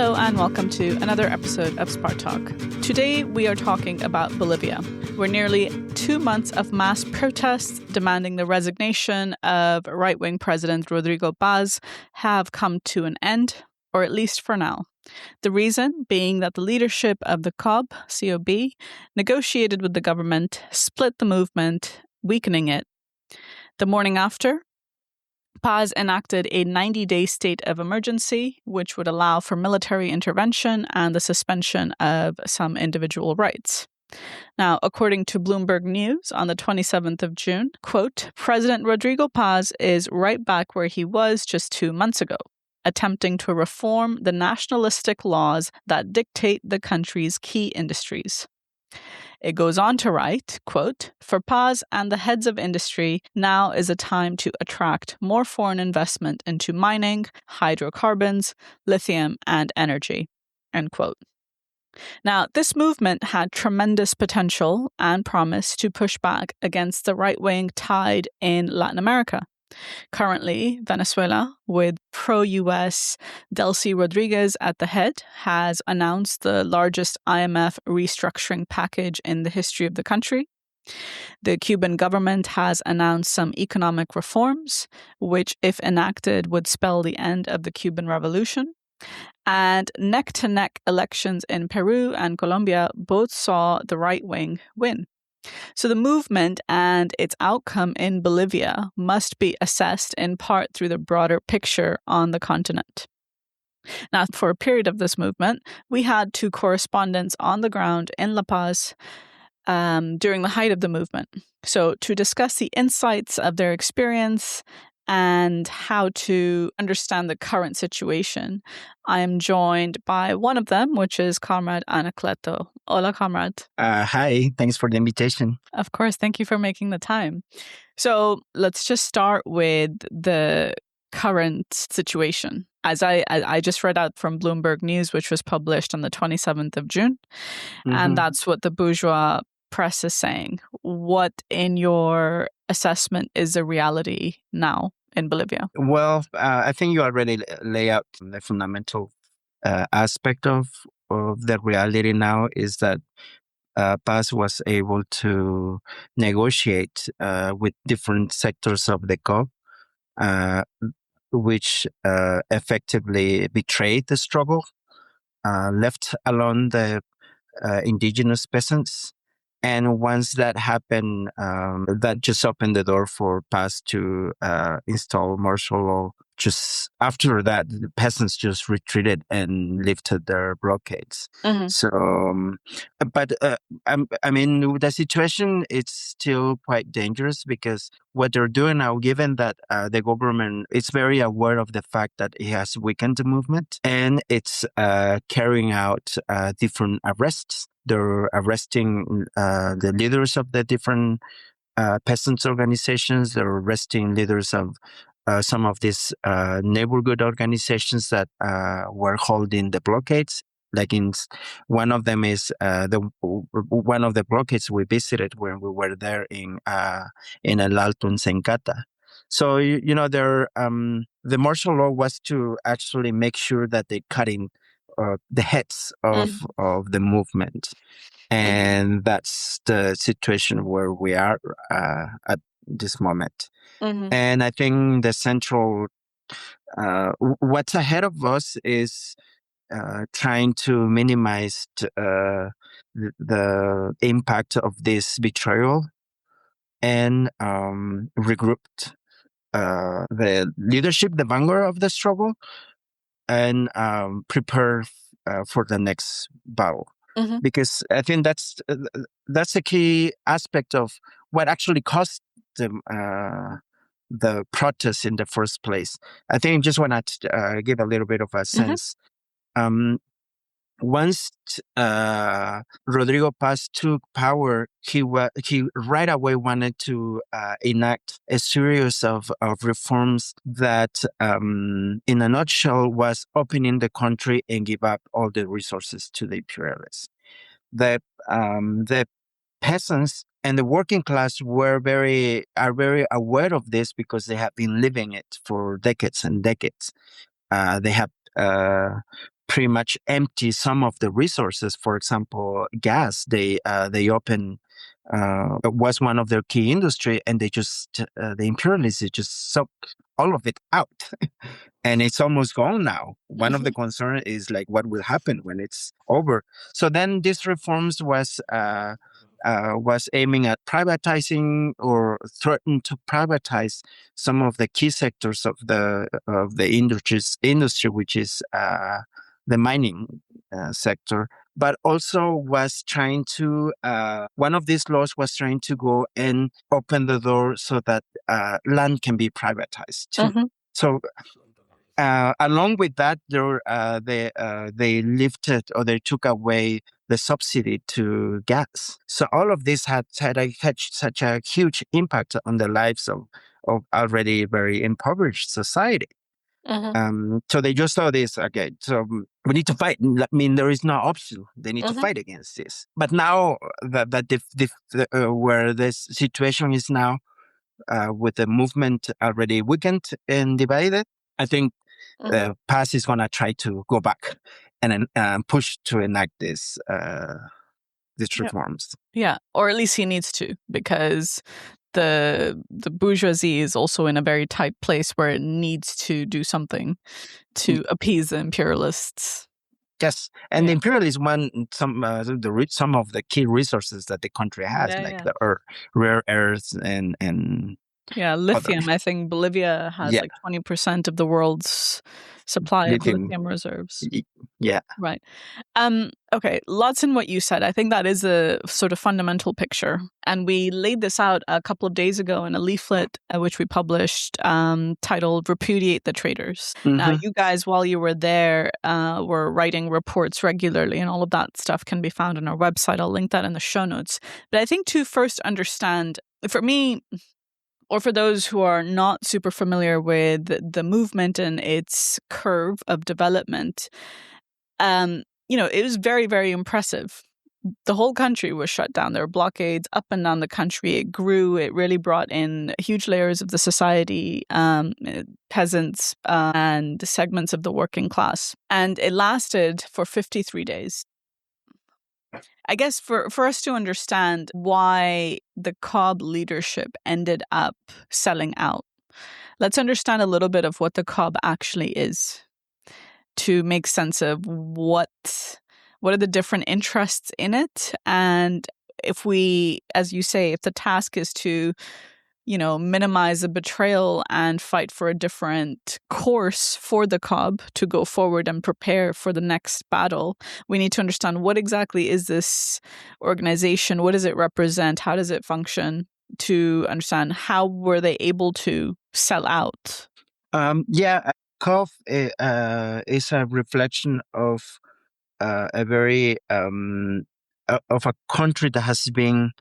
Hello and welcome to another episode of Spark Talk. Today we are talking about Bolivia, where nearly 2 months of mass protests demanding the resignation of right-wing President Rodrigo Paz have come to an end, or at least for now. The reason being that the leadership of the COB, negotiated with the government, split the movement, weakening it. The morning after, Paz enacted a 90-day state of emergency, which would allow for military intervention and the suspension of some individual rights. Now, according to Bloomberg News on the 27th of June, quote, President Rodrigo Paz is right back where he was just 2 months ago, attempting to reform the nationalistic laws that dictate the country's key industries. It goes on to write, quote, for Paz and the heads of industry, now is a time to attract more foreign investment into mining, hydrocarbons, lithium, and energy, end quote. Now, this movement had tremendous potential and promise to push back against the right-wing tide in Latin America. Currently, Venezuela, with pro-US Delcy Rodriguez at the head, has announced the largest IMF restructuring package in the history of the country. The Cuban government has announced some economic reforms, which, if enacted, would spell the end of the Cuban Revolution. And neck-to-neck elections in Peru and Colombia both saw the right wing win. So the movement and its outcome in Bolivia must be assessed in part through the broader picture on the continent. Now, for a period of this movement, we had 2 correspondents on the ground in La Paz during the height of the movement. So to discuss the insights of their experience and how to understand the current situation, I am joined by one of them, which is Comrade Anacleto. Hola, Comrade. Hi, thanks for the invitation. Of course, thank you for making the time. So let's just start with the current situation. As I just read out from Bloomberg News, which was published on the 27th of June, and that's what the bourgeois press is saying. What, in your assessment, is the reality now in Bolivia? Well, I think you already lay out the fundamental aspect of the reality now is that Paz was able to negotiate with different sectors of the COB, which effectively betrayed the struggle, left alone the indigenous peasants. And once that happened, that just opened the door for Paz to install martial law. Just after that, the peasants just retreated and lifted their blockades. So, I mean, the situation is still quite dangerous because what they're doing now, given that the government is very aware of the fact that it has weakened the movement and it's carrying out different arrests. They're arresting the leaders of the different peasants organizations. They're arresting leaders of some of these neighborhood organizations that were holding the blockades. Like one of them is one of the blockades we visited when we were there in El Alto in Sencata. So you know, the martial law was to actually make sure that they cut in the heads of the movement. And that's the situation where we are at this moment. And I think the central, what's ahead of us is trying to minimize the impact of this betrayal and regroup the leadership, the vanguard of the struggle, and prepare for the next battle. Because I think that's a key aspect of what actually caused the protest in the first place. I think I just want to give a little bit of a sense. Once Rodrigo Paz took power, he right away wanted to enact a series of reforms that, in a nutshell, was opening the country and give up all the resources to the imperialists. The peasants and the working class are very aware of this because they have been living it for decades and decades. They have pretty much empty some of the resources. For example, gas. They open was one of their key industry, and they just the imperialists just suck all of it out, and it's almost gone now. One of the concerns is like what will happen when it's over. So then these reforms was aiming at privatizing or threatened to privatize some of the key sectors of the industry, which is the mining sector, but also was trying to one of these laws was trying to go and open the door so that land can be privatized too. So along with that, they lifted or they took away the subsidy to gas. So all of this had such a huge impact on the lives of already very impoverished society. So they just saw this, okay, so we need to fight. I mean, there is no option. They need to fight against this. But now where this situation is now, with the movement already weakened and divided, I think PAS is going to try to go back and push to enact these reforms. Yeah, or at least he needs to, because the bourgeoisie is also in a very tight place where it needs to do something to appease the imperialists. Yes, and the imperialists want some of the key resources that the country has, the rare earths and lithium. Other. I think Bolivia has like 20% of the world's supply of lithium reserves. Yeah. Right. Okay, lots in what you said. I think that is a sort of fundamental picture. And we laid this out a couple of days ago in a leaflet which we published titled Repudiate the Traitors. Now, you guys, while you were there, were writing reports regularly, and all of that stuff can be found on our website. I'll link that in the show notes. But I think to first understand, for me, or for those who are not super familiar with the movement and its curve of development, it was very, very impressive. The whole country was shut down. There were blockades up and down the country. It grew. It really brought in huge layers of the society, peasants, and segments of the working class. And it lasted for 53 days. I guess for us to understand why the COB leadership ended up selling out, let's understand a little bit of what the COB actually is, to make sense of what are the different interests in it. And if we, as you say, if the task is to, minimize the betrayal and fight for a different course for the COB to go forward and prepare for the next battle, we need to understand what exactly is this organization, what does it represent, how does it function, to understand how were they able to sell out. COB is a reflection of a very of a country that has been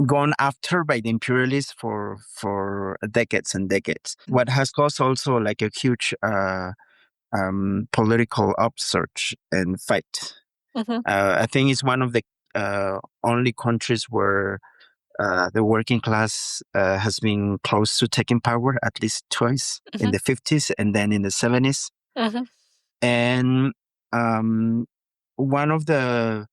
gone after by the imperialists for decades and decades. What has caused also like a huge political upsurge and fight. I think it's one of the only countries where the working class has been close to taking power at least twice, in the 50s and then in the 70s. And one of the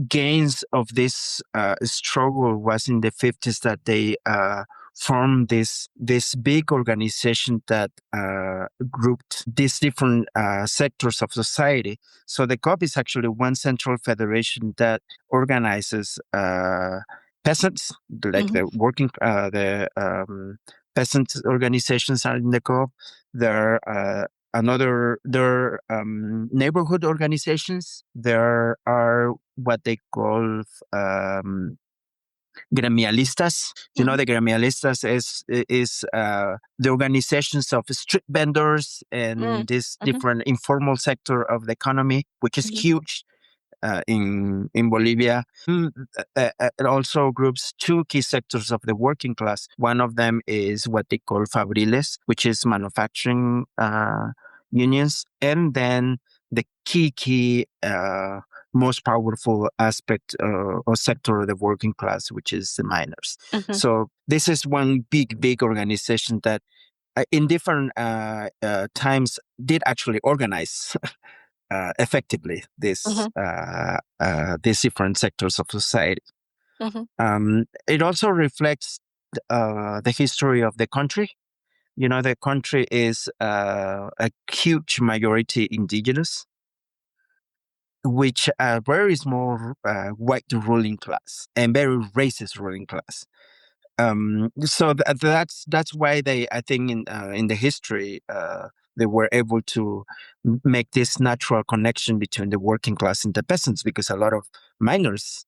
gains of this struggle was in the 50s that they formed this big organization that grouped these different sectors of society. So the COP is actually one central federation that organizes peasants, like the working, the peasant organizations are in the COP. There are neighborhood organizations. There are what they call gremialistas. You know, the gremialistas is the organizations of street vendors and this different informal sector of the economy, which is huge in Bolivia. It also groups two key sectors of the working class. One of them is what they call fabriles, which is manufacturing unions, and then the key most powerful aspect or sector of the working class, which is the miners. So this is one big organization that in different times did actually organize effectively these different sectors of society. It also reflects the history of the country. The country is a huge majority indigenous, which a very small white ruling class and very racist ruling class. So that's why I think in the history they were able to make this natural connection between the working class and the peasants, because a lot of miners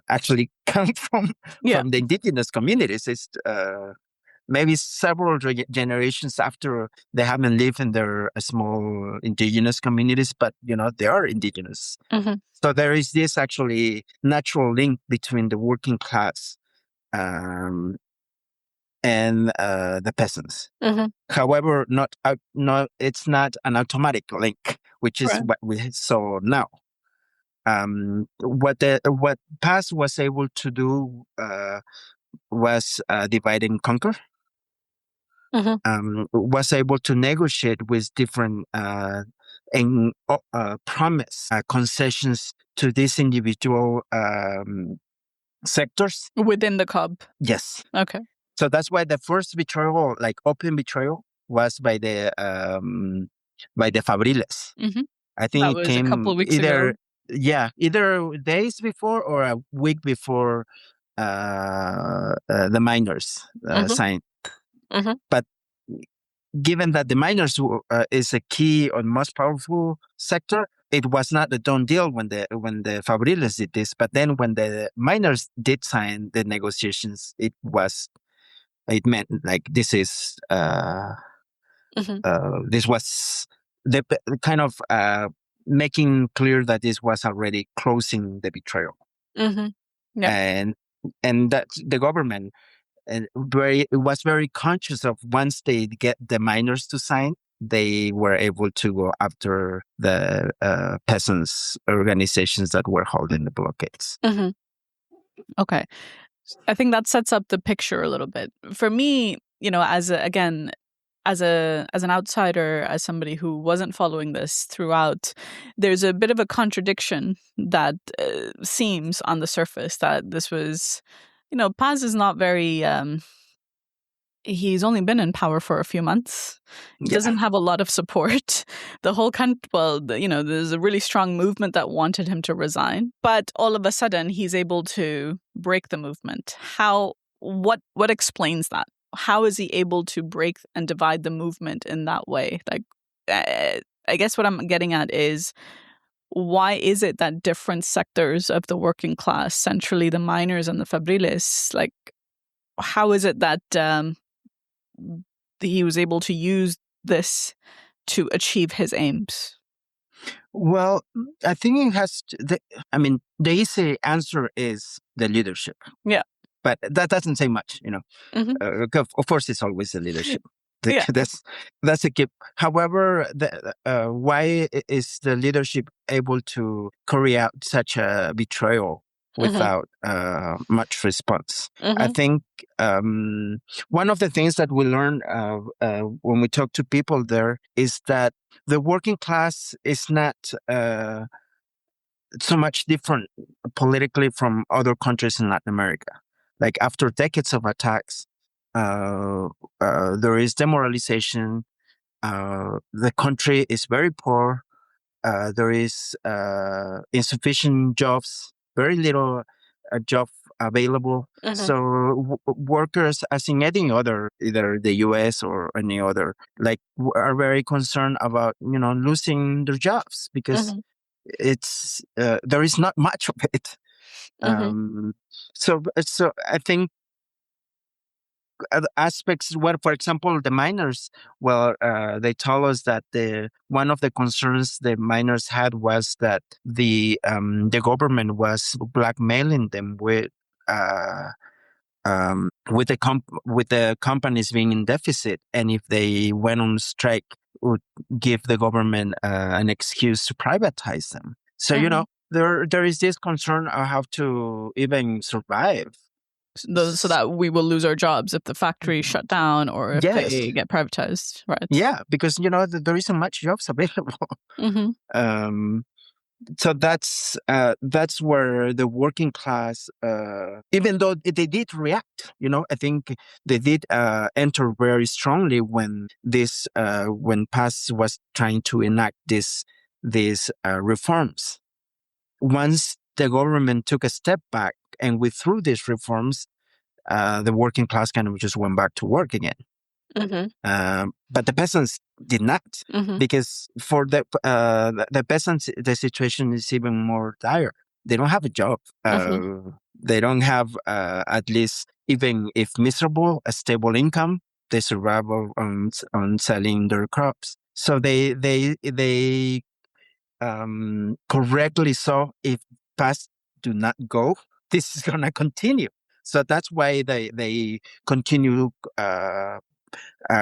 actually come from the indigenous communities. It's maybe several generations after they haven't lived in their small indigenous communities, but they are indigenous. So there is this actually natural link between the working class and the peasants. However, it's not an automatic link, which is what we saw now. What Paz was able to do was divide and conquer. Was able to negotiate with different and promise concessions to these individual sectors within the COB. Yes. Okay. So that's why the first betrayal, like open betrayal, was by the Fabriles. I think that it was came a couple of weeks ago. Either days before or a week before the miners signed. But given that the miners is a key or most powerful sector, it was not a done deal when the Fabriles did this. But then when the miners did sign the negotiations, it meant like this is this was the kind of making clear that this was already closing the betrayal. And that the government was very conscious of, once they get the miners to sign, they were able to go after the peasants organizations that were holding the blockades. Okay. I think that sets up the picture a little bit. For me, as an outsider, as somebody who wasn't following this throughout, there's a bit of a contradiction that seems on the surface that this was, Paz is not very, he's only been in power for a few months. He doesn't have a lot of support. The whole country, there's a really strong movement that wanted him to resign, but all of a sudden he's able to break the movement. What explains that? How is he able to break and divide the movement in that way? Like, I guess what I'm getting at is, why is it that different sectors of the working class, centrally the miners and the Fabriles, like, how is it that he was able to use this to achieve his aims? Well, I think it has the easy answer is the leadership. Yeah. But that doesn't say much, of course, it's always the leadership. That's a key. However, why is the leadership able to carry out such a betrayal without much response? I think one of the things that we learn when we talk to people there is that the working class is not so much different politically from other countries in Latin America. Like, after decades of attacks, there is demoralization. The country is very poor. There is insufficient jobs, very little job available. So workers, as in any other, either the US or any other, are very concerned about losing their jobs, because it's there is not much of it. So I think aspects where, for example, the miners, they told us that one of the concerns the miners had was that the government was blackmailing them with the companies being in deficit, and if they went on strike, would give the government an excuse to privatize them. So there is this concern of how to even survive so that we will lose our jobs if the factory shut down or if they get privatized, right? Yeah, because there isn't much jobs available. So that's where the working class, even though they did react, I think they did enter very strongly when Paz was trying to enact these reforms. Once the government took a step back and withdrew these reforms, the working class kind of just went back to work again. But the peasants did not, because for the peasants, the situation is even more dire. They don't have a job. They don't have, at least, even if miserable, a stable income. They survive on selling their crops. So they correctly saw, if Paz do not go, this is gonna continue. So that's why they continue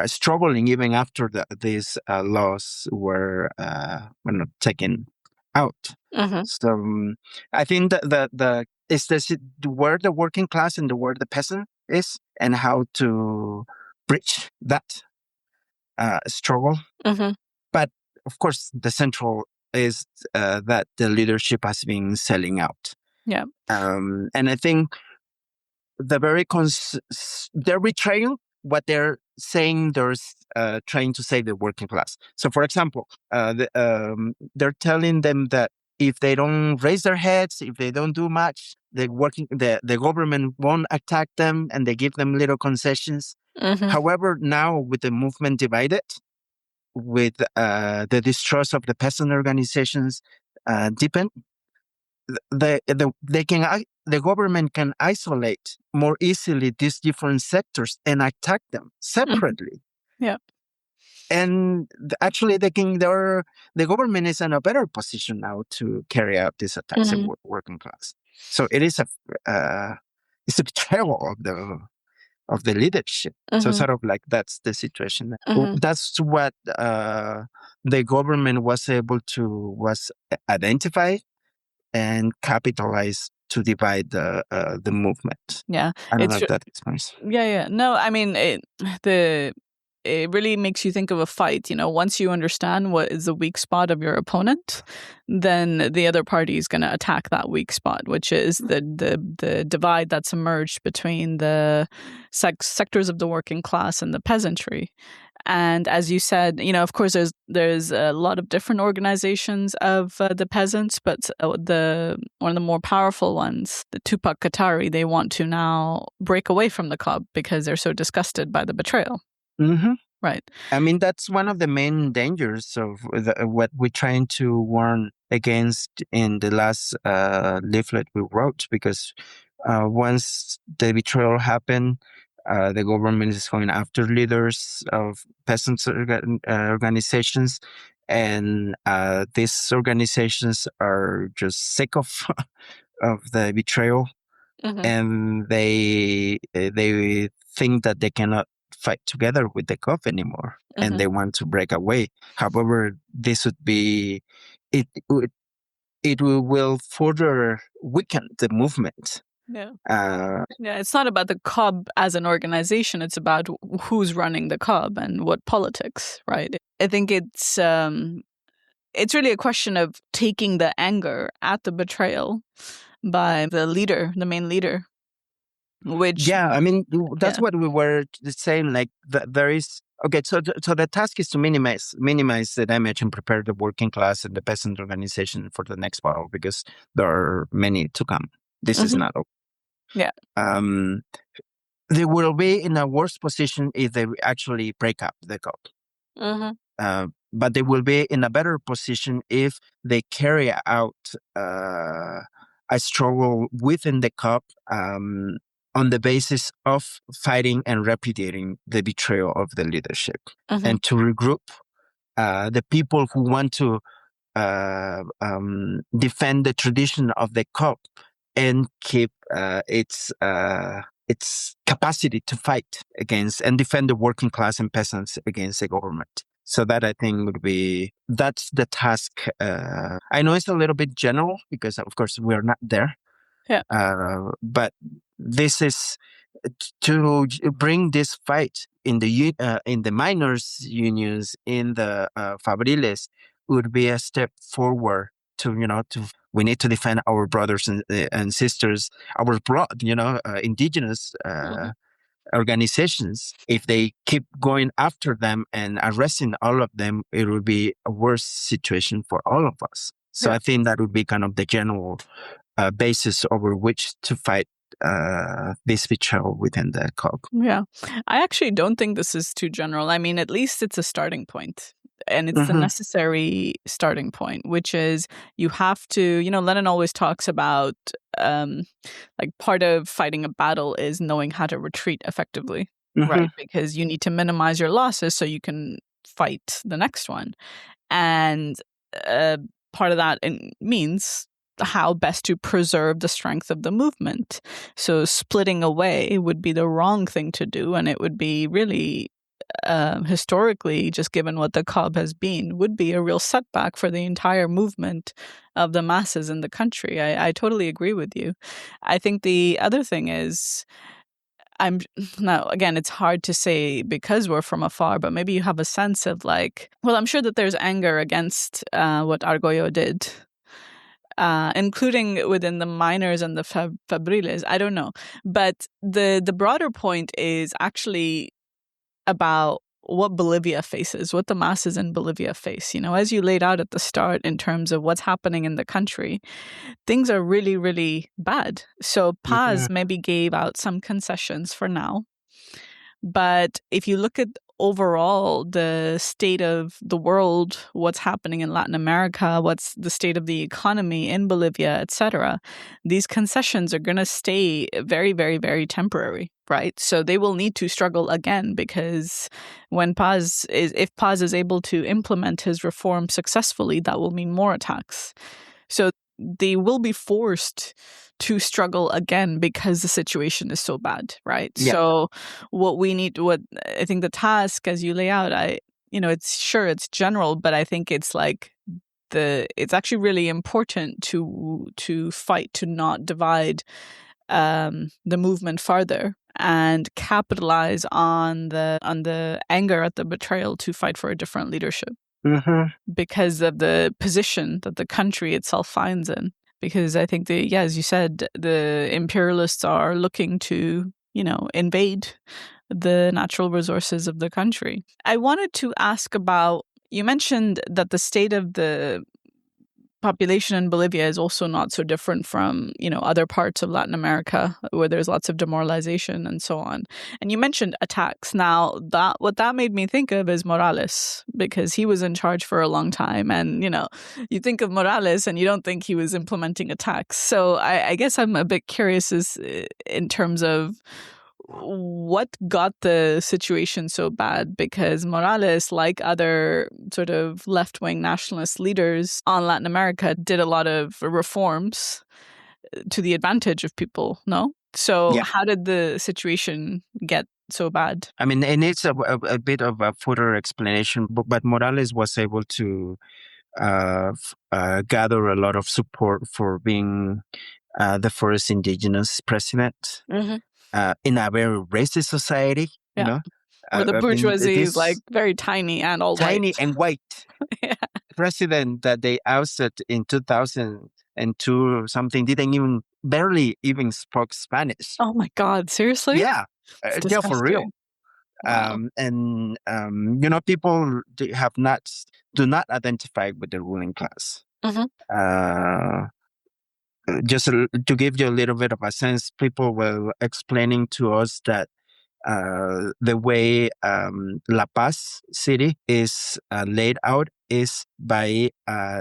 struggling even after these laws were taken out. So I think that it's where the working class and where the peasant is, and how to bridge that struggle. But of course, the central is that the leadership has been selling out. Yeah. And I think they're betraying what they're saying. They're trying to save the working class. So, for example, they're telling them that if they don't raise their heads, if they don't do much, the government won't attack them, and they give them little concessions. However, now with the movement divided, with the distrust of the peasant organizations deepen, the government can isolate more easily these different sectors and attack them separately. Yeah. And actually, the government is in a better position now to carry out these attacks on working class. So it is it's a betrayal of the leadership. So sort of like that's the situation. That's what the government was able to identify and capitalize to divide the movement. Yeah, I don't know if that explains. Yeah. No, I mean it really makes you think of a fight. Once you understand what is the weak spot of your opponent, then the other party is going to attack that weak spot, which is the divide that's emerged between the sectors of the working class and the peasantry. And as you said, of course, there's a lot of different organizations of the peasants, but one of the more powerful ones, the Tupac Katari, they want to now break away from the club because they're so disgusted by the betrayal. Right. I mean, that's one of the main dangers of what we're trying to warn against in the last leaflet we wrote, because once the betrayal happened, the government is going after leaders of peasants organizations, and these organizations are just sick of the betrayal, and they think that they cannot fight together with the COP anymore, and they want to break away. However, this would be it will further weaken the movement. Yeah, it's not about the COB as an organization. It's about who's running the COB and what politics, right? I think it's really a question of taking the anger at the betrayal by the leader, the main leader. I mean, that's what we were saying. Like there is so the task is to minimize the damage and prepare the working class and the peasant organization for the next battle, because there are many to come. This is not over. Yeah. They will be in a worse position if they actually break up the COP. But they will be in a better position if they carry out a struggle within the COP on the basis of fighting and repudiating the betrayal of the leadership, and to regroup the people who want to defend the tradition of the COP and keep its capacity to fight against and defend the working class and peasants against the government. So that, I think, that's the task. I know it's a little bit general because, of course, we're not there. Yeah. But this is to bring this fight in the miners' unions, in the fabriles, would be a step forward to we need to defend our brothers and sisters, our indigenous Mhm. organizations. If they keep going after them and arresting all of them, it would be a worse situation for all of us. So Yeah. I think that would be kind of the general basis over which to fight this betrayal within the COG. Yeah. I actually don't think this is too general. I mean, at least it's a starting point. And it's the Mm-hmm. necessary starting point, which is you have to, Lenin always talks about like part of fighting a battle is knowing how to retreat effectively, Mm-hmm. right? Because you need to minimize your losses so you can fight the next one. And part of that means how best to preserve the strength of the movement. So splitting away would be the wrong thing to do, and it would be really historically, just given what the COB has been, would be a real setback for the entire movement of the masses in the country. I totally agree with you. I think the other thing is, now again, it's hard to say because we're from afar, but maybe you have a sense of like, well, I'm sure that there's anger against what Argoyo did, including within the miners and the fabriles. I don't know, but the broader point is actually about what Bolivia faces, what the masses in Bolivia face. As you laid out at the start in terms of what's happening in the country, things are really, really bad. So Mm-hmm. Paz maybe gave out some concessions for now. But if you look at overall the state of the world, what's happening in Latin America, what's the state of the economy in Bolivia, etc., these concessions are going to stay very, very, very temporary, right? So they will need to struggle again, because if Paz is able to implement his reform successfully, that will mean more attacks. So they will be forced to struggle again because the situation is so bad, right? Yeah. So what I think the task, as you lay out, it's general, but I think it's like it's actually really important to fight to not divide the movement farther and capitalize on the anger at the betrayal to fight for a different leadership. Mm-hmm. Because of the position that the country itself finds in. Because I think as you said, the imperialists are looking to, invade the natural resources of the country. I wanted to ask about, you mentioned that the state of the population in Bolivia is also not so different from, other parts of Latin America where there's lots of demoralization and so on. And you mentioned attacks. Now, what that made me think of is Morales, because he was in charge for a long time. And, you think of Morales and you don't think he was implementing attacks. So I guess I'm a bit curious in terms of what got the situation so bad, because Morales, like other sort of left-wing nationalist leaders on Latin America, did a lot of reforms to the advantage of people, no? So Yeah. how did the situation get so bad? I mean, it needs a bit of a further explanation, but Morales was able to gather a lot of support for being the first indigenous president. Mm-hmm. In a very racist society, Yeah. Where the I mean, bourgeoisie is like this very tiny and all tiny white. and white Yeah. president that they ousted in 2002 or something didn't barely even spoke Spanish. Oh my God, seriously? Yeah, It's yeah, for real. disgusting. Wow. People do not identify with the ruling class. Mm-hmm. Uh, just to give you a little bit of a sense, people were explaining to us that the way La Paz city is laid out is by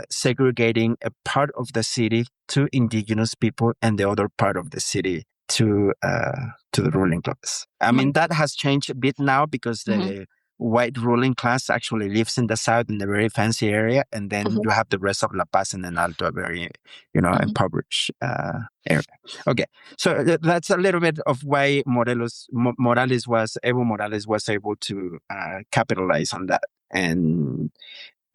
segregating a part of the city to indigenous people and the other part of the city to the ruling class. I mean, that has changed a bit now because the white ruling class actually lives in the south in a very fancy area, and then you have the rest of La Paz and then Alto, a very impoverished area. Okay, so that's a little bit of why Evo Morales was able to capitalize on that, and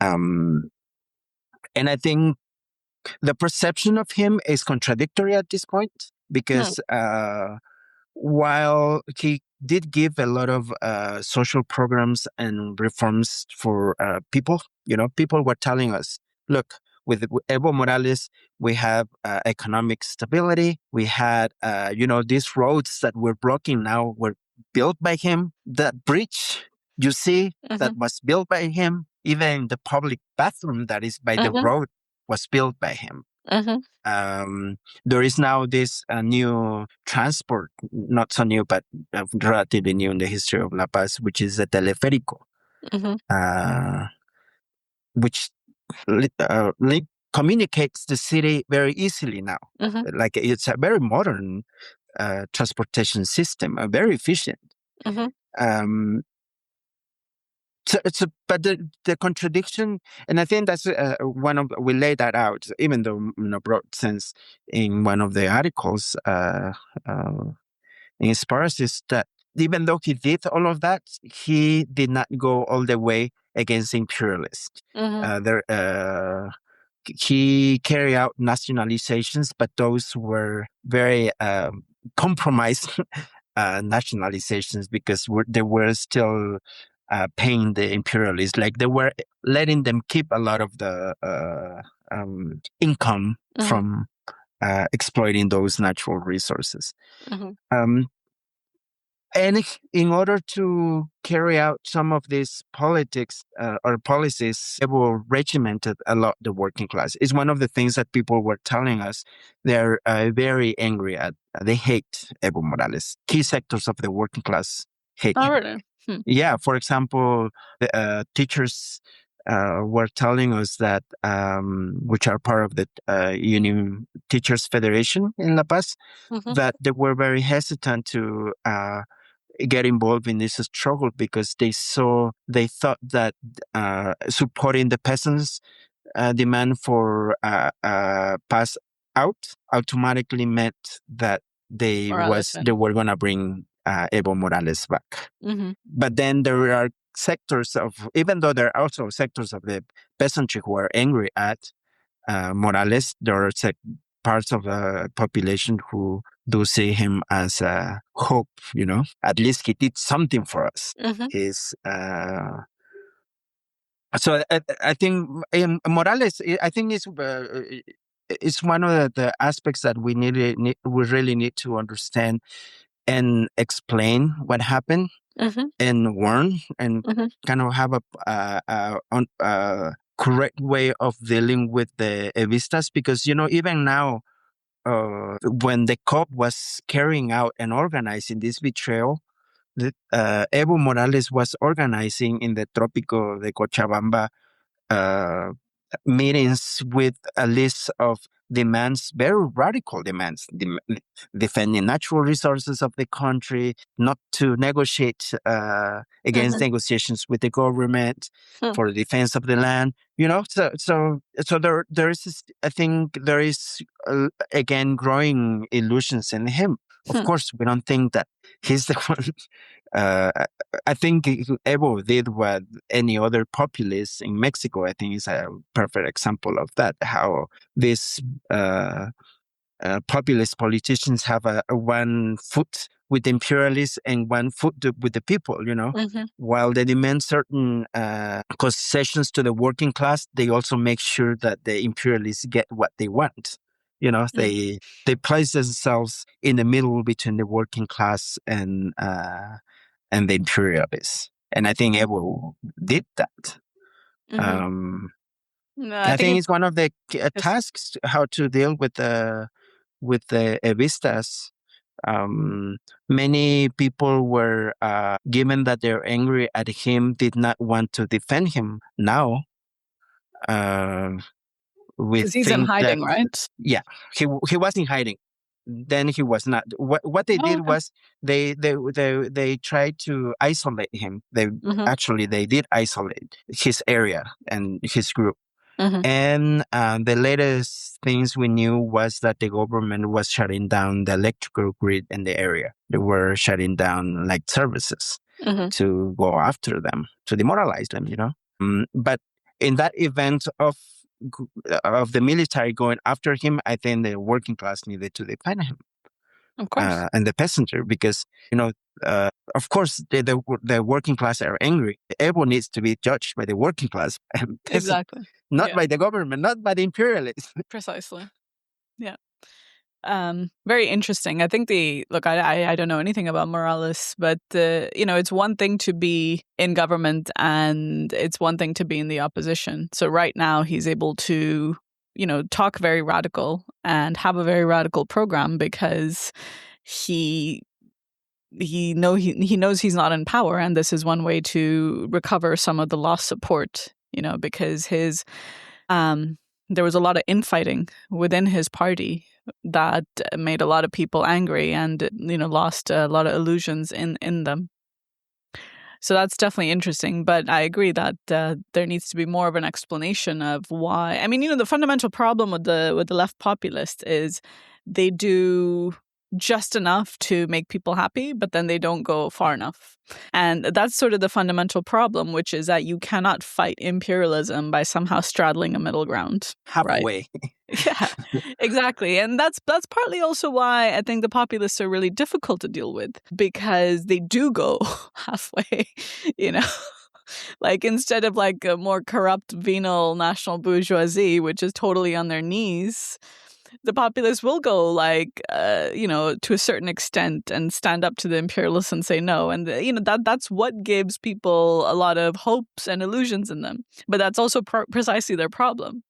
I think the perception of him is contradictory at this point because while he did give a lot of social programs and reforms for people, people were telling us, look, with Evo Morales, we have economic stability. We had, these roads that we're blocking now were built by him. That bridge, you see, that was built by him. Even the public bathroom that is by the road was built by him. There is now this new transport, not so new, but relatively new in the history of La Paz, which is the teleférico, which communicates the city very easily now. Like it's a very modern transportation system, very efficient. But the contradiction, and I think that's we lay that out, even though in a broad sense, in one of the articles in Spars, is that even though he did all of that, he did not go all the way against imperialists. He carried out nationalizations, but those were very compromised nationalizations because they were still paying the imperialists. Like they were letting them keep a lot of the income from exploiting those natural resources. And in order to carry out some of these politics or policies, Evo regimented a lot the working class. It's one of the things that people were telling us. They're very angry at. They hate Evo Morales. Key sectors of the working class hate him. Really? Yeah, for example, the teachers were telling us that, which are part of the Union Teachers Federation in La Paz, that they were very hesitant to get involved in this struggle because they thought that supporting the peasants' demand for pass out automatically meant that they were going to bring Evo Morales back. But then there are sectors even though there are also sectors of the peasantry who are angry at Morales, there are parts of the population who do see him as a hope, at least he did something for us. So I think Morales, I think it's one of the aspects that we really need to understand and explain what happened and warn and kind of have a correct way of dealing with the Evistas, because, even now, when the COP was carrying out and organizing this betrayal, Evo Morales was organizing in the Trópico de Cochabamba meetings with a list of demands, very radical demands, defending natural resources of the country, not to negotiate against negotiations with the government for the defense of the land. So there is, I think there is again growing illusions in him. Of course, we don't think that he's the one. I think Evo did what any other populist in Mexico, I think, is a perfect example of that, how these populist politicians have a one foot with the imperialists and one foot with the people, While they demand certain concessions to the working class, they also make sure that the imperialists get what they want. They place themselves in the middle between the working class and the imperialists. And I think Evo did that. I think it's one of the tasks how to deal with the Evistas. Many people were, given that they're angry at him, did not want to defend him now. Because he's in hiding, right? Yeah, he was in hiding. Then he was not. What they did was they tried to isolate him. They did isolate his area and his group. And the latest things we knew was that the government was shutting down the electrical grid in the area. They were shutting down like services to go after them, to demoralize them, But in that event of the military going after him, I think the working class needed to defend him. Of course. and the peasantry, because of course the working class are angry. Everyone needs to be judged by the working class and peasant, Exactly. not Yeah, by the government, not by the imperialists. precisely. Yeah. Very interesting. I think I don't know anything about Morales, but it's one thing to be in government and it's one thing to be in the opposition. So right now he's able to, talk very radical and have a very radical program because he he knows he's not in power, and this is one way to recover some of the lost support. Because his there was a lot of infighting within his party that made a lot of people angry and lost a lot of illusions in them. So that's definitely interesting, but I agree that there needs to be more of an explanation of why. I mean, the fundamental problem with the left populist is they do just enough to make people happy, but then they don't go far enough. And that's sort of the fundamental problem, which is that you cannot fight imperialism by somehow straddling a middle ground, right? Halfway. Yeah, exactly. And that's partly also why I think the populists are really difficult to deal with, because they do go halfway, you know. Like instead of like a more corrupt venal national bourgeoisie, which is totally on their knees, the populists will go like to a certain extent and stand up to the imperialists and say no. And that's what gives people a lot of hopes and illusions in them. But that's also precisely their problem,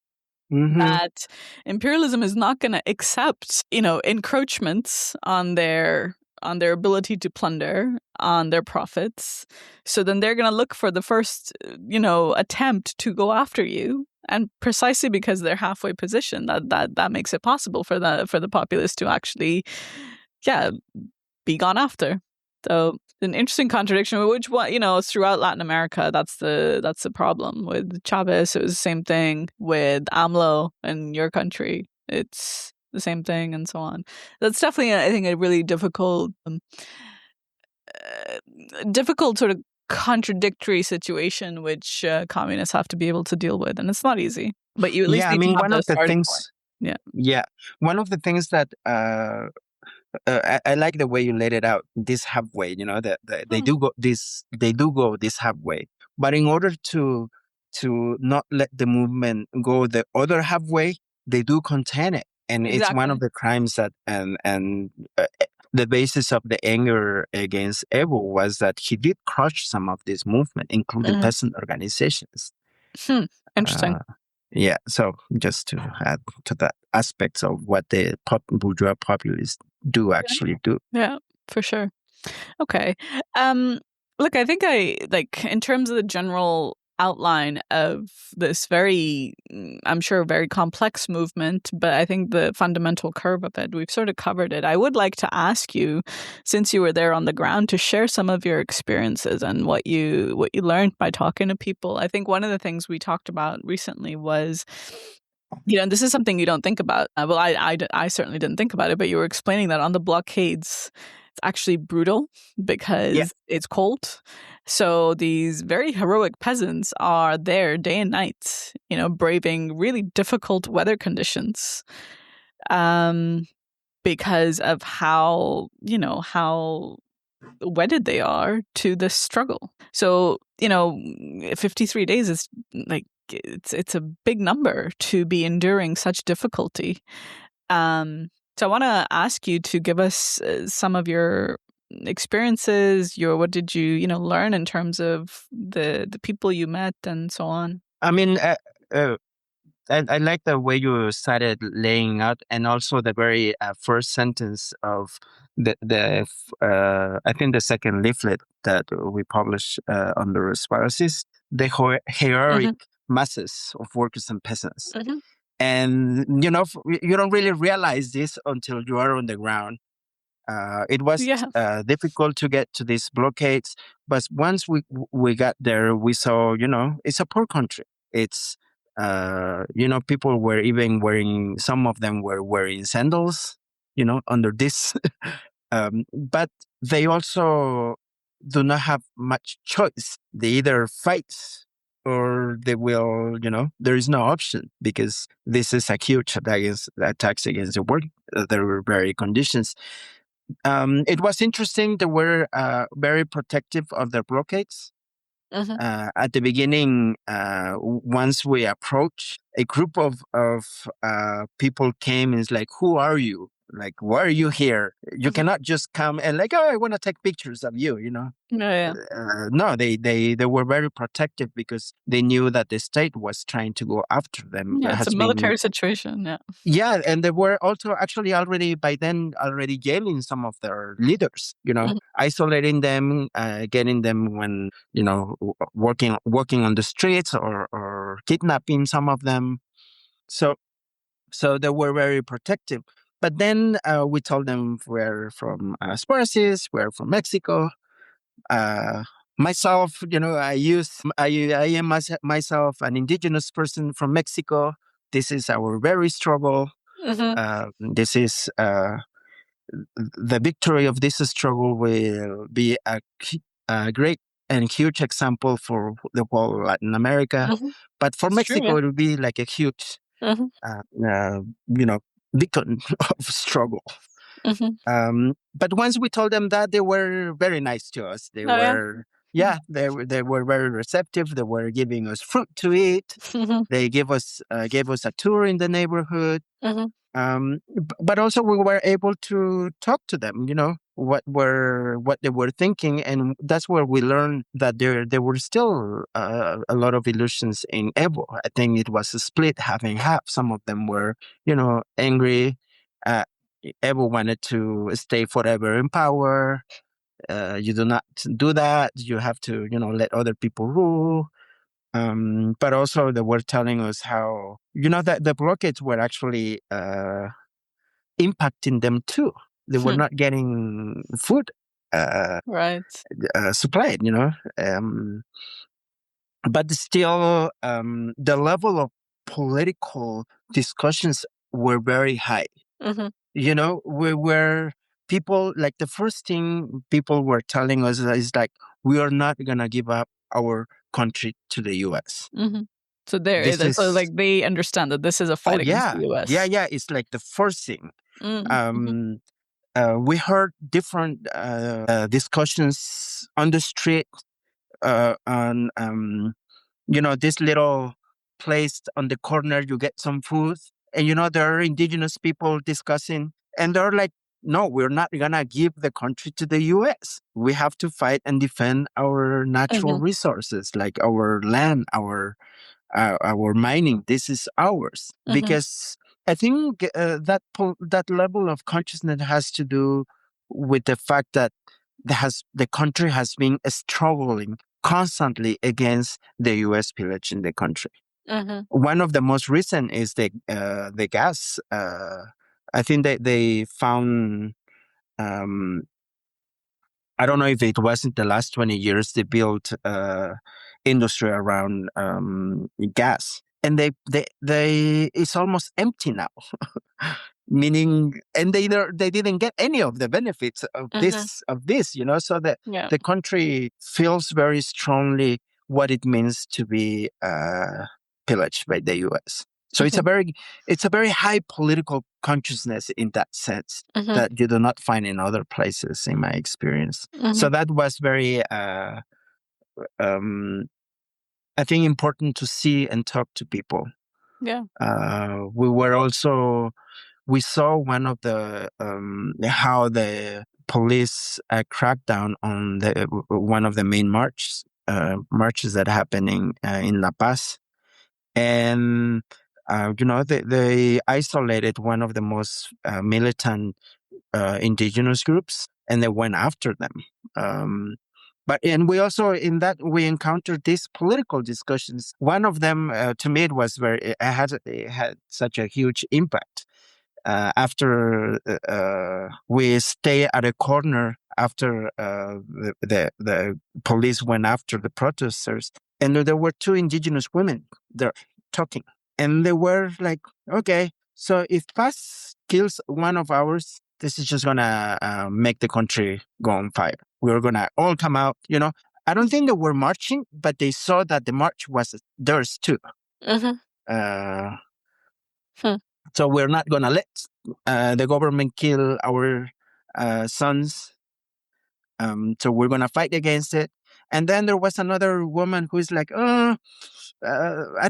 Mm-hmm. that imperialism is not going to accept, encroachments on their ability to plunder, on their profits. So then they're going to look for the first, attempt to go after you. And precisely because they're halfway positioned, that makes it possible for the populace to actually, yeah, be gone after. So an interesting contradiction, which throughout Latin America, that's the problem. With Chavez, it was the same thing. With AMLO in your country, it's the same thing, and so on. That's definitely, I think, a really difficult sort of contradictory situation which communists have to be able to deal with, and it's not easy. But you at least Yeah, I need to mean, have the starting point. Yeah. one of the things that I like the way you laid it out. This halfway, that they do go this halfway. But in order to not let the movement go the other halfway, they do contain it, and it's one Exactly. of the crimes that the basis of the anger against Evo was that he did crush some of this movement, including Mhm. peasant organizations. Interesting. Uh, yeah, so just to add to that aspects of what the bourgeois populists do Yeah. actually do. Yeah, for sure. Okay. Um, Look, I think in terms of the general outline of this I'm sure, very complex movement, but I think the fundamental curve of it, we've sort of covered it. I would like to ask you, since you were there on the ground, to share some of your experiences and what you learned by talking to people. I think one of the things we talked about recently was, and this is something you don't think about. Well, I certainly didn't think about it, but you were explaining that on the blockades, it's actually brutal Yeah. because it's cold. So these very heroic peasants are there day and night, braving really difficult weather conditions, because of how wedded they are to this struggle. So, 53 days is like, it's a big number to be enduring such difficulty. So I want to ask you to give us some of your experiences, what did you, learn in terms of the people you met and so on. I mean, I like the way you started laying out, and also the very first sentence of I think the second leaflet that we published under Sparasis, the heroic Hmm. masses of workers and peasants. Hmm. And you don't really realize this until you are on the ground. It was Yeah. difficult to get to these blockades, but once we got there, we saw, it's a poor country. It's people were even wearing, some of them were wearing sandals, under this. But they also do not have much choice. They either fight or they will, there is no option, because this is a huge attacks against the work, their very conditions. It was interesting. They were very protective of their blockades. At the beginning, once we approached, a group of people came and is like, "Who are you? Like, why are you here? You cannot just come and like, oh, I want to take pictures of you, you know." Yeah. No, they were very protective because they knew that the state was trying to go after them. Yeah, There it's a has been military situation. Yeah. yeah, and they were also actually already by then already jailing some of their leaders, you know, isolating them, getting them when, you know, working on the streets or kidnapping some of them. So they were very protective. But then we told them we're from Spices, we're from Mexico. Uh, Myself, you know, I am myself an indigenous person from Mexico. This is our very struggle. This is the victory of this struggle will be a great and huge example for the whole Latin America. But for It's true. Mexico, Yeah. it will be like a huge, you know, beacon of struggle. But once we told them that, they were very nice to us. They Oh, yeah. were, yeah, they were very receptive. They were giving us fruit to eat. They gave us a tour in the neighborhood. But also we were able to talk to them, you know, what they were thinking, and that's where we learned that there were still a lot of illusions in Evo. I think it was a split, having half. Some of them were, you know, angry. Uh, Evo wanted to stay forever in power. You do not do that. You have to, you know, let other people rule. But also they were telling us how, you know, that the blockades were actually impacting them too. They were not getting food Right. supplied, you know. But still, the level of political discussions were very high. You know, we were people like the first thing people were telling us is like, we are not gonna give up our country to the U.S. So This so is like they understand that this is a fight against the U.S. yeah. It's like the first thing. We heard different discussions on the street, on you know, this little place on the corner. You get some food, and you know there are indigenous people discussing, and they're like, "No, we're not gonna give the country to the U.S. We have to fight and defend our natural resources, like our land, our mining. This is ours." Because I think that level of consciousness has to do with the fact that the country has been struggling constantly against the U.S. pillage in the country. One of the most recent is the gas. I think they found. Um, I don't know if it was in the last 20 years they built industry around gas, and they it's almost empty now. Meaning, and they didn't get any of the benefits of this, you know. So that Yeah. the country feels very strongly what it means to be pillaged by the U.S. So it's a very high political consciousness in that sense that you do not find in other places, in my experience. So that was very, I think, important to see and talk to people. Yeah. We saw one of the how the police cracked down on one of the main marches that happened in La Paz, and you know, they isolated one of the most militant indigenous groups, and they went after them. And we also in that we encountered these political discussions. One of them, to me, it had such a huge impact. After we stay at a corner after the police went after the protesters, and there were two indigenous women there talking, and they were like, "Okay, so if Paz kills one of ours, this is just gonna make the country go on fire. We're gonna all come out, you know." I don't think they were marching, but they saw that the march was theirs too. Uh, so we're not gonna let the government kill sons. So we're going to fight against it. And then there was another woman who's like, I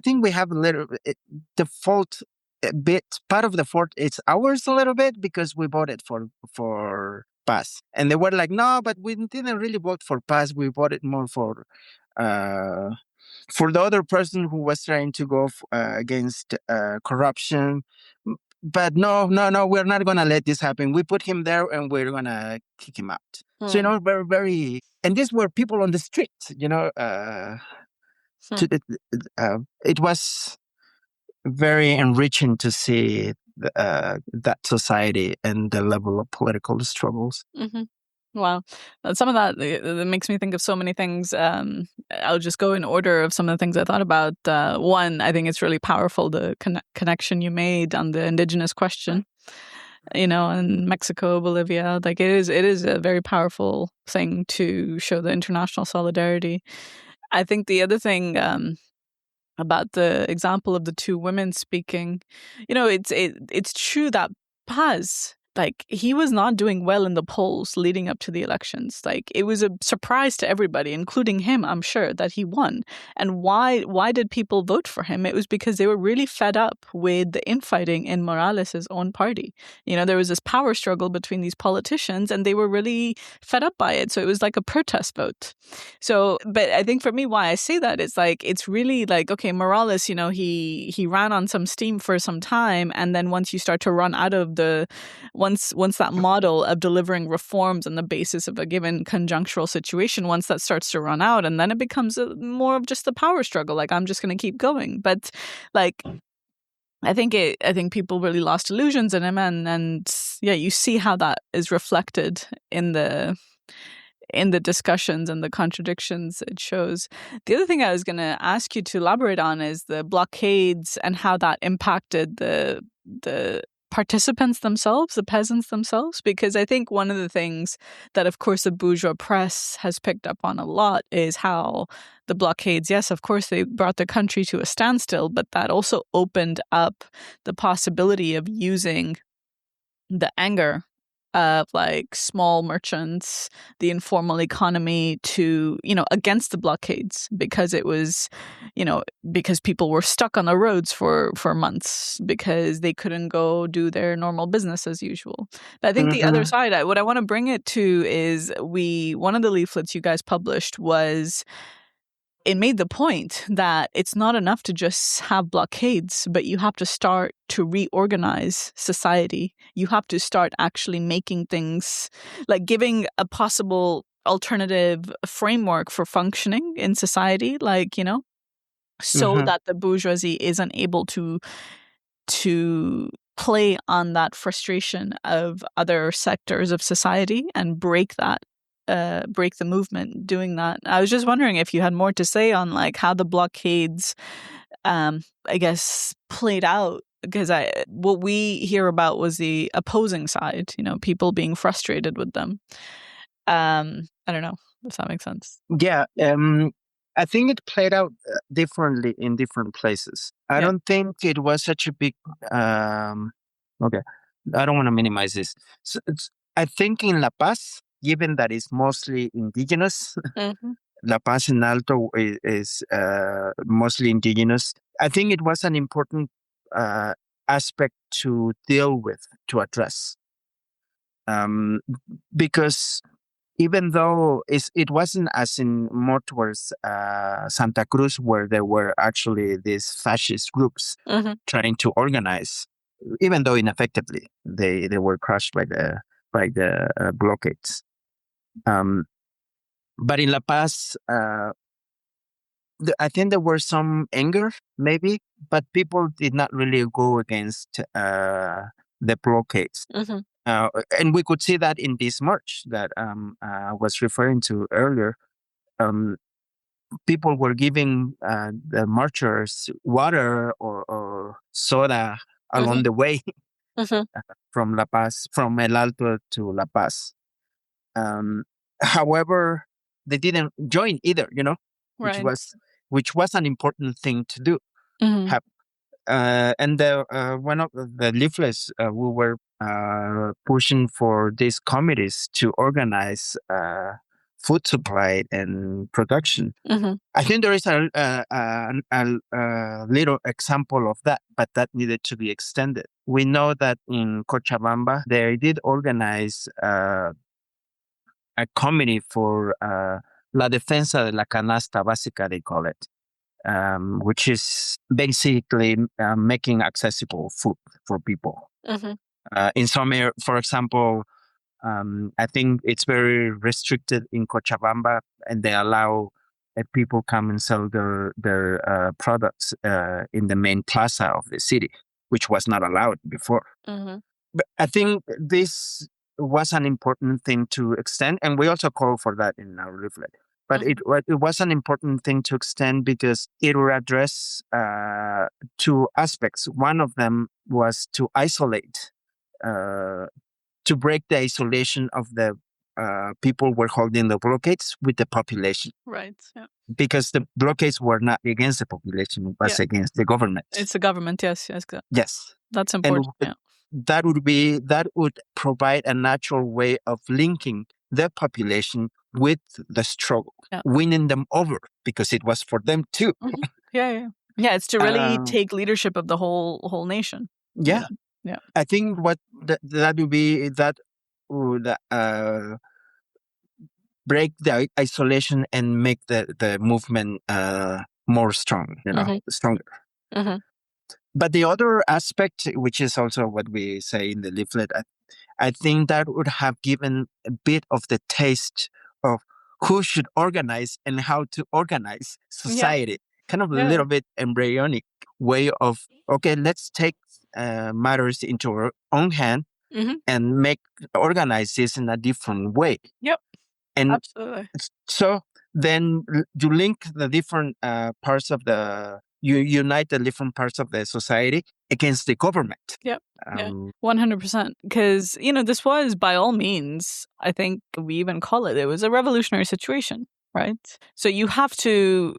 think we have a little the fault a bit. Part of the fault it's ours a little bit because we voted for Paz, and they were like, no, but we didn't really vote for Paz. We voted more uh, for the other person who was trying to go against corruption. But no, we're not going to let this happen. We put him there and we're going to kick him out. So, very, very, and these were people on the street, it was very enriching to see that society and the level of political struggles. Mm-hmm. Wow. Some of that makes me think of so many things. I'll just go in order of some of the things I thought about. One, I think it's really powerful, the connection you made on the indigenous question, in Mexico, Bolivia. Like it is a very powerful thing to show the international solidarity. I think the other thing about the example of the two women speaking, it's true that Paz, like, he was not doing well in the polls leading up to the elections. Like, it was a surprise to everybody, including him, I'm sure, that he won. And why did people vote for him? It was because they were really fed up with the infighting in Morales' own party. There was this power struggle between these politicians, and they were really fed up by it. So it was like a protest vote. So, but I think for me, why I say that is like, it's really like, okay, Morales, he ran on some steam for some time. And then once you start to run out of once that model of delivering reforms on the basis of a given conjunctural situation, once that starts to run out, and then it becomes more of just a power struggle. Like, I'm just going to keep going. But like, I think people really lost illusions in him, and yeah, you see how that is reflected in the discussions and the contradictions it shows. The other thing I was going to ask you to elaborate on is the blockades and how that impacted the participants themselves, the peasants themselves, because I think one of the things that, of course, the bourgeois press has picked up on a lot is how the blockades, yes, of course, they brought the country to a standstill, but that also opened up the possibility of using the anger of like small merchants, the informal economy to, against the blockades, because it was, because people were stuck on the roads for months because they couldn't go do their normal business as usual. But I think the other side, what I want to bring it to is one of the leaflets you guys published was, it made the point that it's not enough to just have blockades, but you have to start to reorganize society. You have to start actually making things, like giving a possible alternative framework for functioning in society, like, so that the bourgeoisie isn't able to play on that frustration of other sectors of society and break the movement doing that. I was just wondering if you had more to say on like how the blockades, I guess, played out, because what we hear about was the opposing side, people being frustrated with them. I don't know if that makes sense. Yeah, I think it played out differently in different places. I don't think it was such a big. Okay, I don't want to minimize this. So I think in La Paz, given that it's mostly indigenous, La Paz and Alto is mostly indigenous. I think it was an important aspect to deal with, to address, because even though it wasn't as in more towards Santa Cruz, where there were actually these fascist groups trying to organize, even though ineffectively they were crushed by the blockades. But in La Paz, I think there were some anger, maybe, but people did not really go against the blockades. And we could see that in this march that I was referring to earlier. People were giving the marchers water or soda along the way from La Paz, from El Alto to La Paz. However, they didn't join either, Right. which was an important thing to do. And one of the leaflets we were pushing for these committees to organize food supply and production. Mm-hmm. I think there is a little example of that, but that needed to be extended. We know that in Cochabamba, they did organize a committee for La Defensa de la Canasta Básica, they call it, which is basically making accessible food for people. Mm-hmm. In some areas, for example, I think it's very restricted in Cochabamba, and they allow people come and sell their products in the main plaza of the city, which was not allowed before. Mm-hmm. But I think this was an important thing to extend, and we also call for that in our leaflet. But it was an important thing to extend because it would address two aspects. One of them was to isolate. To break the isolation of the people who were holding the blockades with the population. Right. Yeah. Because the blockades were not against the population, it was against the government. It's the government, yes. Yes. That's important. And that would provide a natural way of linking the population with the struggle, winning them over, because it was for them too. Mm-hmm. Yeah, it's to really take leadership of the whole nation. Yeah. I think what that would be that would break the isolation and make the movement more strong, stronger. Mm-hmm. But the other aspect, which is also what we say in the leaflet, I think that would have given a bit of the taste of who should organize and how to organize society. Kind of a little bit embryonic way of, okay, let's take matters into our own hand and organize this in a different way. Yep. And absolutely. So then you link the different parts of you unite the different parts of the society against the government. Yep. 100%. Because, this was, by all means, I think we even call it was a revolutionary situation, right? So you have to...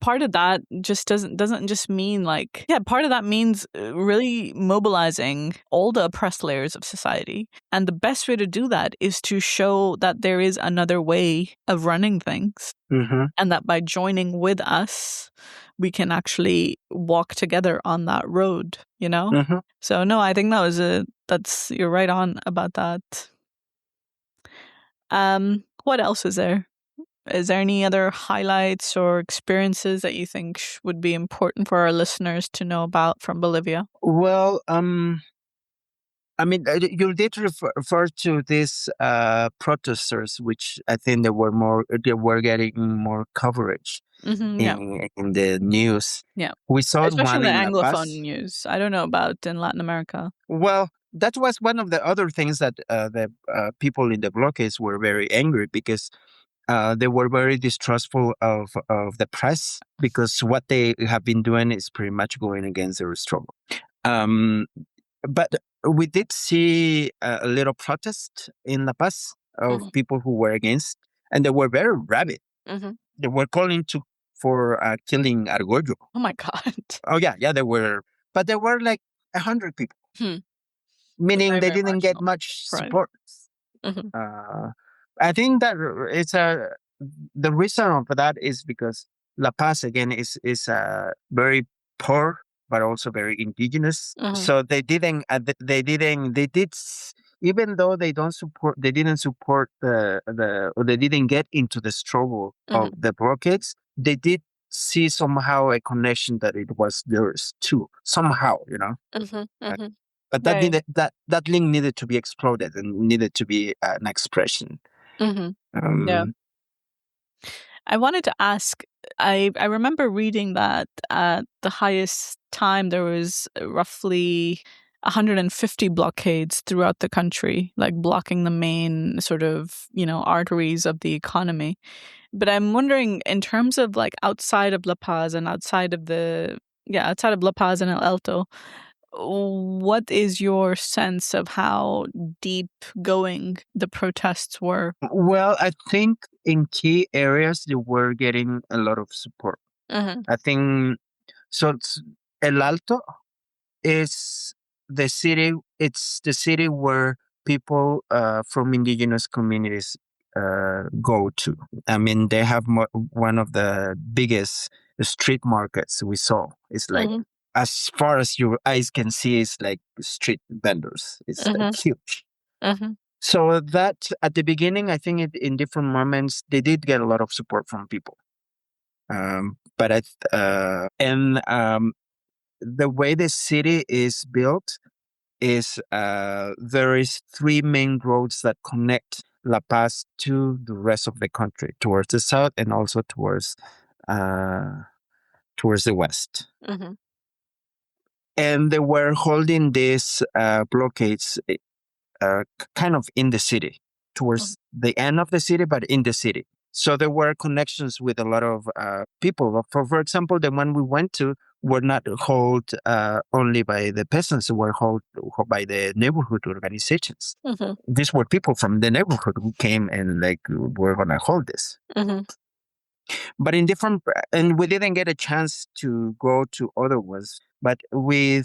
part of that just doesn't just mean part of that means really mobilizing all the oppressed layers of society. And the best way to do that is to show that there is another way of running things. Mm-hmm. And that by joining with us, we can actually walk together on that road, Mm-hmm. So no, I think you're right on about that. What else is there? Is there any other highlights or experiences that you think would be important for our listeners to know about from Bolivia? Well, I mean, you did refer to these protesters, which I think they were getting more coverage in the news. Yeah, we saw especially one in the in La Paz. Anglophone news. I don't know about in Latin America. Well, that was one of the other things that the people in the blockades were very angry because they were very distrustful of the press, because what they have been doing is pretty much going against their struggle. But we did see a little protest in La Paz of people who were against, and they were very rabid. Mm-hmm. They were calling for killing Argollo. Oh my God. Oh yeah, they were. But there were like 100 people. Meaning very, they very didn't get much support. Mm-hmm. I think that it's the reason for that is because La Paz again is very poor but also very indigenous. So they didn't even though they didn't support or they didn't get into the struggle of the blockades. They did see somehow a connection that it was theirs too, somehow, But that link needed to be exploded and needed to be an expression. Yeah. I wanted to ask, I remember reading that at the highest time there was roughly 150 blockades throughout the country, blocking the main sort of, arteries of the economy. But I'm wondering, in terms of outside of La Paz and outside of La Paz and El Alto, what is your sense of how deep going the protests were? Well, I think in key areas they were getting a lot of support. I think so. El Alto is the city it's the city where people from indigenous communities go to. I mean, they have one of the biggest street markets we saw. It's like as far as your eyes can see, it's like street vendors. It's like huge. So that at the beginning, I think in different moments they did get a lot of support from people. But the way the city is built is there is three main roads that connect La Paz to the rest of the country, towards the south and also towards the west. And they were holding these blockades kind of in the city, towards the end of the city, but in the city. So there were connections with a lot of people. For example, the one we went to were not held only by the peasants, were held by the neighborhood organizations. These were people from the neighborhood who came and like were going to hold this. But and we didn't get a chance to go to other ones. But we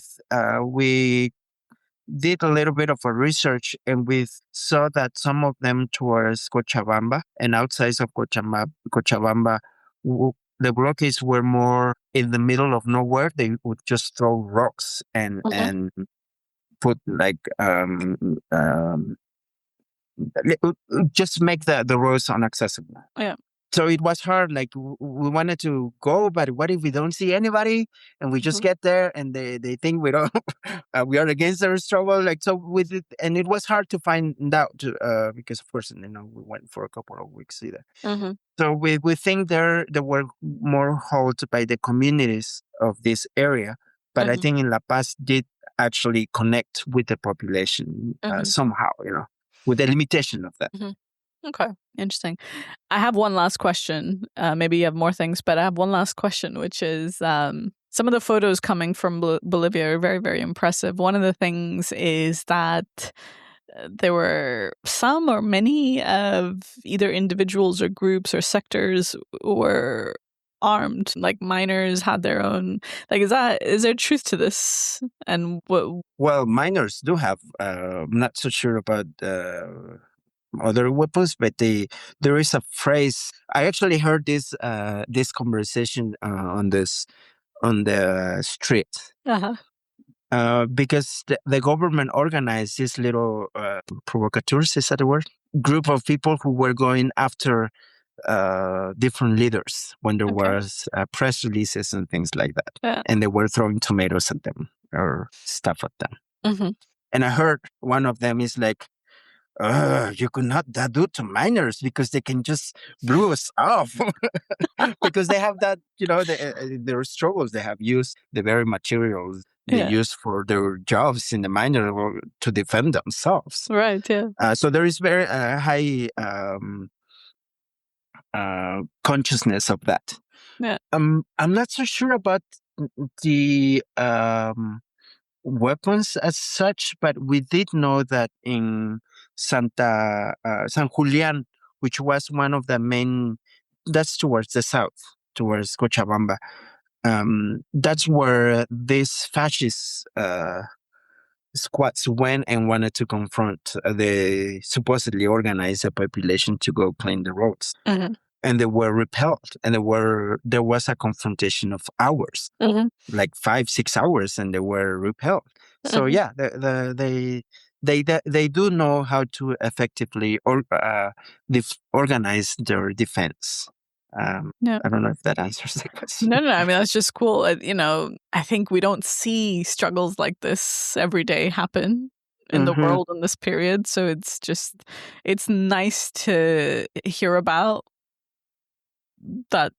did a little bit of a research and we saw that some of them towards Cochabamba and outside of Cochabamba, the blockades were more in the middle of nowhere. They would just throw rocks and put like just make the roads inaccessible. Yeah. So it was hard. Like we wanted to go, but what if we don't see anybody and we just get there and they think we don't, we are against their struggle. Like, so with it, and it was hard to find out because of course, we went for a couple of weeks either. So we think there were more held by the communities of this area, but I think in La Paz did actually connect with the population somehow, with the limitation of that. Okay, interesting. I have one last question. Maybe you have more things, but I have one last question, which is some of the photos coming from Bolivia are very, very impressive. One of the things is that there were some or many of either individuals or groups or sectors were armed, like miners had their own. Like, is there truth to this? And well, miners do have. I'm not so sure about other weapons, but there is a phrase. I actually heard this conversation on the street. Because the government organized this little provocateurs, is that the word? Group of people who were going after different leaders when there was press releases and things like that. And they were throwing tomatoes at them or stuff at them. And I heard one of them is like, you could not do to miners because they can just blow us off because they have that, their struggles. They have used the very materials they use for their jobs in the miner to defend themselves. Right. Yeah. So there is very high consciousness of that. Yeah. I'm not so sure about the weapons as such, but we did know that in San Julian, which was one of the main, that's towards the south, towards Cochabamba. That's where these fascist squads went and wanted to confront the supposedly organized population to go clean the roads. And they were repelled, and there was a confrontation of hours, like 5-6 hours, and they were repelled. So yeah, they do know how to effectively organize their defense. I don't know if that answers the question. No. I mean, that's just cool. I think we don't see struggles like this every day happen in the world in this period. So it's nice to hear about that,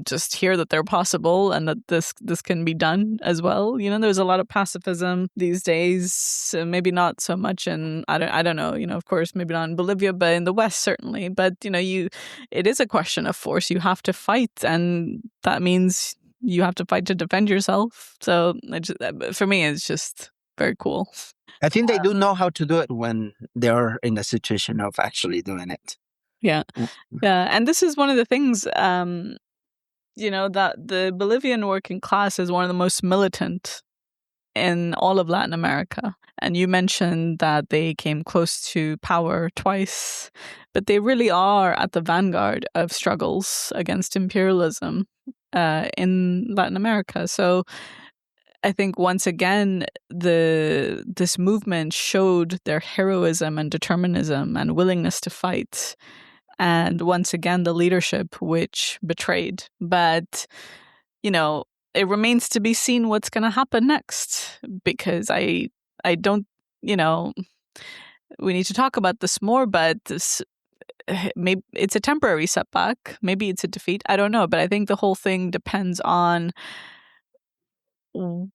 just hear that they're possible and that this can be done as well. There's a lot of pacifism these days, maybe not so much in, I don't know, of course, maybe not in Bolivia, but in the West, certainly. But, it is a question of force. You have to fight, and that means you have to fight to defend yourself. So for me, it's just very cool. I think they do know how to do it when they're in the situation of actually doing it. Yeah. And this is one of the things, that the Bolivian working class is one of the most militant in all of Latin America. And you mentioned that they came close to power twice, but they really are at the vanguard of struggles against imperialism in Latin America. So I think once again, this movement showed their heroism and determinism and willingness to fight. And once again, the leadership, which betrayed. But, it remains to be seen what's going to happen next, because I don't, we need to talk about this more, but maybe it's a temporary setback. Maybe it's a defeat. I don't know. But I think the whole thing depends on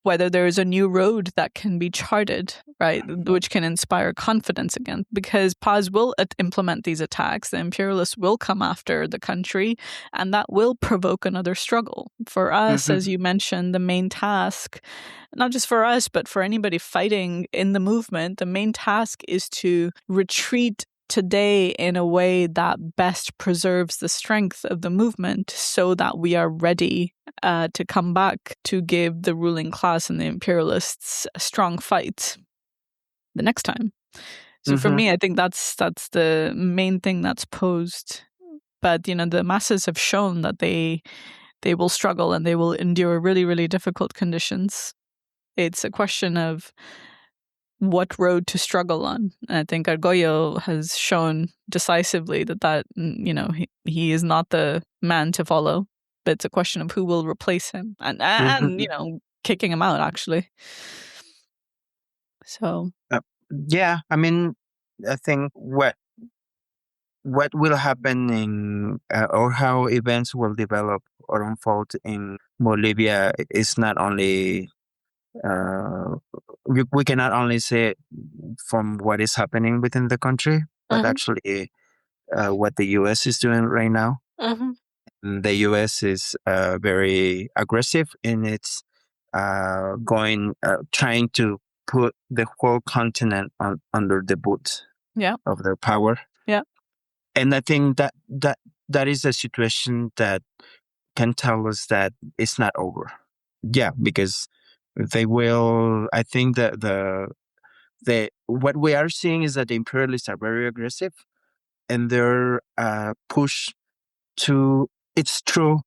whether there is a new road that can be charted, right, which can inspire confidence again, because Paz will implement these attacks, the imperialists will come after the country, and that will provoke another struggle. For us, as you mentioned, the main task, not just for us, but for anybody fighting in the movement, the main task is to retreat today in a way that best preserves the strength of the movement, so that we are ready to come back to give the ruling class and the imperialists a strong fight the next time. So for me, I think that's the main thing that's posed. But the masses have shown that they will struggle and they will endure really, really difficult conditions. It's a question of what road to struggle on. And I think Argoyo has shown decisively that he is not the man to follow, but it's a question of who will replace him and kicking him out, actually. So yeah, I mean, I think what will happen in or how events will develop or unfold in Bolivia is not only we cannot only say it from what is happening within the country, but actually what the U.S. is doing right now. The U.S. is very aggressive in its trying to put the whole continent under the boot of their power. Yeah. And I think that is a situation that can tell us that it's not over. Yeah, because they will. I think that what we are seeing is that the imperialists are very aggressive, and their push to. It's true.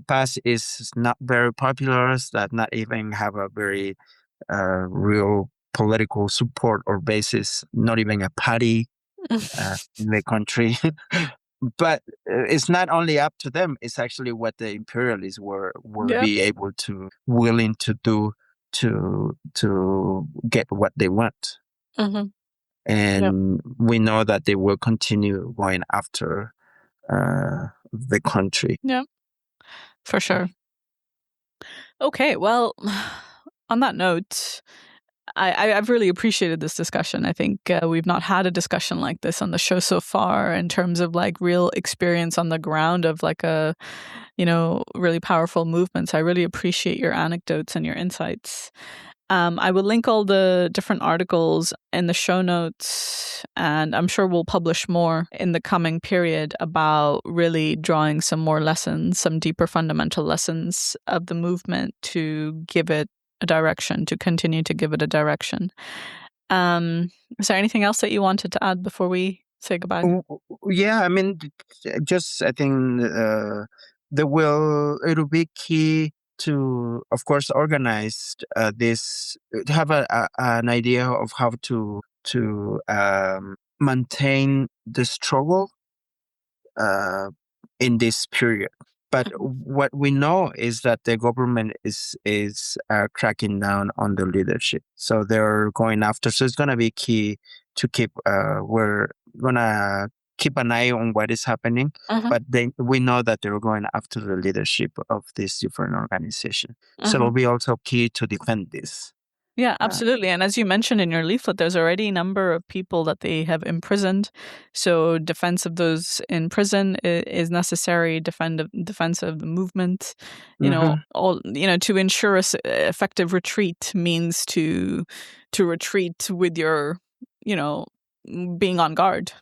Paz is not very popular. That not even have a very real political support or basis. Not even a party in the country. But it's not only up to them. It's actually what the imperialists were be able to willing to do to get what they want. And we know that they will continue going after the country. Yeah, for sure. Okay, well, on that note, I've really appreciated this discussion. I think we've not had a discussion like this on the show so far, in terms of like real experience on the ground of like a, really powerful movements. I really appreciate your anecdotes and your insights. I will link all the different articles in the show notes, and I'm sure we'll publish more in the coming period about really drawing some more lessons, some deeper fundamental lessons of the movement to give it a direction, to continue to give it a direction. Is there anything else that you wanted to add before we say goodbye? Yeah, I mean, just I think it'll be key to, of course, organize this, to have an idea of how to maintain the struggle in this period. But what we know is that the government is cracking down on the leadership, so they're going after. So it's going to be key to keep. We're gonna keep an eye on what is happening, but we know that they're going after the leadership of this different organization. So it'll be also key to defend this. Yeah, absolutely. And as you mentioned in your leaflet, there's already a number of people that they have imprisoned. So defense of those in prison is necessary. Defense of the movement. To ensure effective retreat means to retreat with your, being on guard.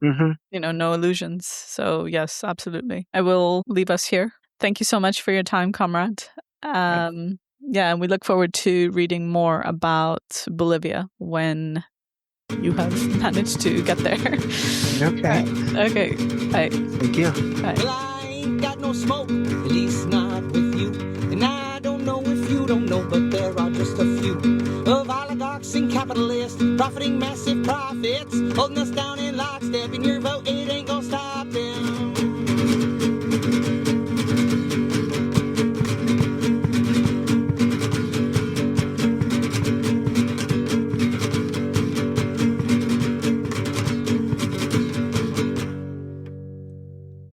No illusions. So yes, absolutely. I will leave us here. Thank you so much for your time, comrade. Yeah, and we look forward to reading more about Bolivia when you have managed to get there. Okay. Okay. Bye. Thank you. Bye. Well, I ain't got no smoke, at least not with you. And I don't know if you don't know, but there are just a few of oligarchs and capitalists profiting massive profits, holding us down in lockstep. And your vote, it ain't